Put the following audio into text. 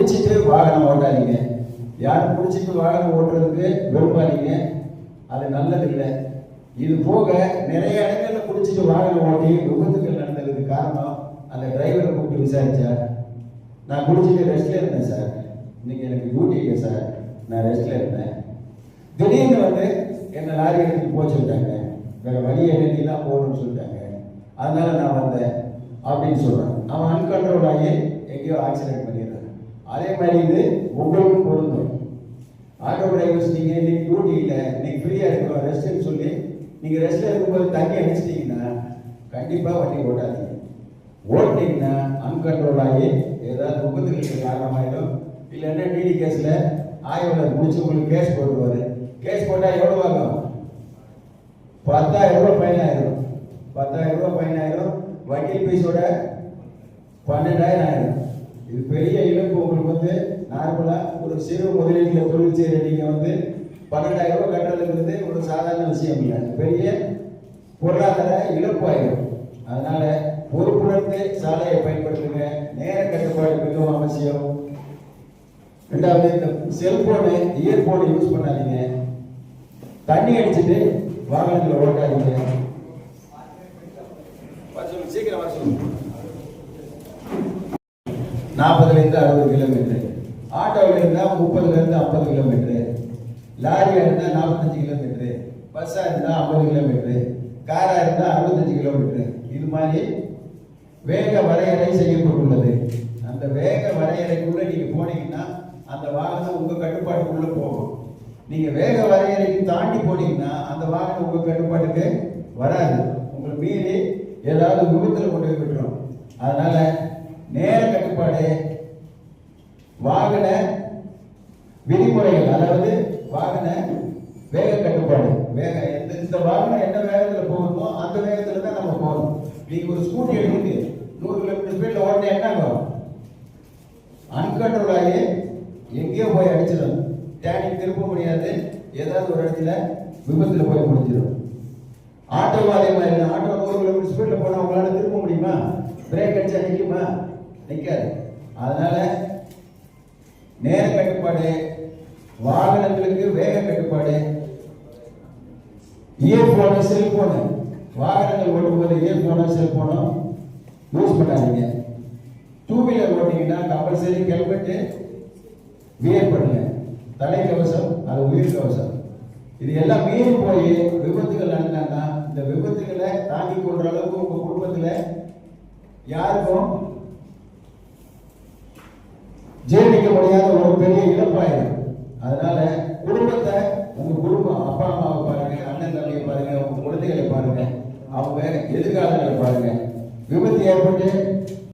குடிச்சிட்டு வாகனம் ஓட்டாதீங்க. யாரும் குடிச்சிட்டு வாகனம் ஓட்டுறதுக்கு விரும்பாதீங்க, அது நல்லதில்லை. இது போக நிறைய இடங்கள்ல குடிச்சிட்டு வாகனம் ஓட்டி விபத்துகள் நடந்ததுக்கு காரணம் அந்த டிரைவரை கூப்பிட்டு விசாரிச்சா, நான் குடிச்சிட்டு ரெஸ்ட்ல இருந்தேன் சார், இன்னைக்கு எனக்கு டியூட்டி இல்லை சார், நான் ரெஸ்ட்ல இருந்தேன், திடீர்னு வந்து என்ன லாரி எடுத்துட்டு போக சொல்லிட்டாங்க, வேற வழியை எழுதி தான் போகணும்னு சொல்லிட்டாங்க, அதனால நான் வந்தேன் அப்படின்னு சொல்றான். அவன் அன்கண்ட்ரோல் ஆகி எங்கேயோ ஆக்சிடென்ட் பண்ணிடுறான். அதே மாதிரி இது உங்களுக்கும் பொருந்தும். ஆட்டோ டிரைவர்ஸ் நீங்க இன்னைக்கு டியூட்டி இல்லை, இன்னைக்கு ஃப்ரீயா இருக்கிறோம் ரெஸ்ட்னு சொல்லி நீங்க ரெஸ்ட்ல இருக்கும்போது தண்ணி அடிச்சிட்டீங்கன்னா கண்டிப்பா வண்டி ஓட்டாதீங்க. ஓட்டிங்கன்னா அன்கண்ட்ரோல் ஆகி ஏதாவது விபத்துகளுக்கு காரணமாயிடும். இல்லைன்னா டிடி கேஸ்ல ஆய்வாளர் முடிச்சு உங்களுக்கு கேஸ் போட்டுருவாரு. கேஸ் போட்டா எவ்வளவு ஆகும்? 10,000 ரூபாய் ஃபைன் ஆயிடும். 10,000 ரூபாய் ஃபைன் ஆயிடும். வக்கீல் பீஸோட 12,000 ஆயிடும். இது பெரிய இழப்பு. உங்களுக்கு வந்து நார்மலா ஒரு சிறு முதலீட்டுல தொழில் செய்யற நீங்க வந்து 12,000 ரூபாய் கட்டுறதுங்கிறது ஒரு சாதாரண விஷயம் இல்லை, பெரிய பொருளாதார இழப்பு ஆயிடும். அதனால பொறுப்புணர்ந்து சாலையை பயன்படுத்துங்க. நேர கட்டுப்பாடு மிகவும் அவசியம். ரெண்டாவது, இந்த செல்போனு இயர்போன் யூஸ் பண்ணாதீங்க. தண்ணி அடிச்சுட்டு வாகனத்தில் ஓட்டாதீங்க. சீக்கிரம் வர சொல்லுங்க. 40லேருந்து 60 கிலோமீட்டர், ஆட்டோவில் இருந்தால் 30லேருந்து 50 கிலோமீட்டர், லாரியா இருந்தால் 45 கிலோமீட்டர், பஸ்ஸா இருந்தால் 50 கிலோமீட்டர், காரா இருந்தால் 65 கிலோமீட்டர். இது மாதிரி வேக வரையறை செய்யப்பட்டுள்ளது. அந்த வேக வரையறைக்குள்ள நீங்க போனீங்கன்னா அந்த வாகனம் உங்க கட்டுப்பாட்டுக்குள்ள போகும். நீங்க வேக வரையறைக்கு தாண்டி போனீங்கன்னா அந்த வாகனம் உங்க கட்டுப்பாட்டுக்கு வராது. உங்களை மீறி ஏதாவது விபத்துல கொண்டு போய் விட்டுரும். அதனால நேர கட்டுப்பாடு, வாகன விதிமுறைகள், அதாவது வாகன வேக கட்டுப்பாடு, வேக இந்த வாகனம் என்ன வேகத்தில் போகணுமோ அந்த வேகத்தில் தான் நம்ம போகணும். நீங்க ஒரு ஸ்கூட்டி எடுத்துட்டு 100 கிலோமீட்டர் ஸ்பீட்ல ஓட்டினா என்ன ஆகும்? அன்கண்ட்ரோல் ஆகி எங்கேயோ போய் அடிச்சிடும். டேனிங் திருப்ப முடியாது, ஏதாவது ஒரு இடத்துல விபத்துல போய் முடிஞ்சிடும். ஆட்டோவும் அதே மாதிரி தான். ஆட்டோ 100 கிலோமீட்டர் ஸ்பீட்ல போனா உங்களால திருப்ப முடியுமா? பிரேக் அடிச்சா நிற்குமா? நிற்காது. அதனால நேர கட்டுப்பாடு, வாகனங்களுக்கு வேக கட்டுப்பாடு, இயர்போனு செல்போனு, வாகனங்கள் ஓட்டும்போது இயர்போனோ செல்போனோ யூஸ் பண்ணாதீங்க. 2 வீலர் ஓட்டிங்கன்னா கம்பல்சரி ஹெல்மெட்டு வியர் பண்ணுங்க. தலைக்கவசம், அது உயிர் கவசம். இது எல்லாம் மீறி போய் விபத்துகள் நடந்தாங்கன்னா இந்த விபத்துகளை தாங்கிக் கொள்ற அளவுக்கு உங்க குடும்பத்துல யாருக்கும் ஜீரணிக்க முடியாத ஒரு பெரிய இழப்பாயிரும். அதனால குடும்பத்தை, உங்க குடும்பம், அப்பா அம்மாவை பாருங்க, அண்ணன் தம்பியை பாருங்க, உங்க குழந்தைகளை பாருங்க, அவங்க எதிர்காலங்களை பாருங்க. விபத்து ஏற்பட்டு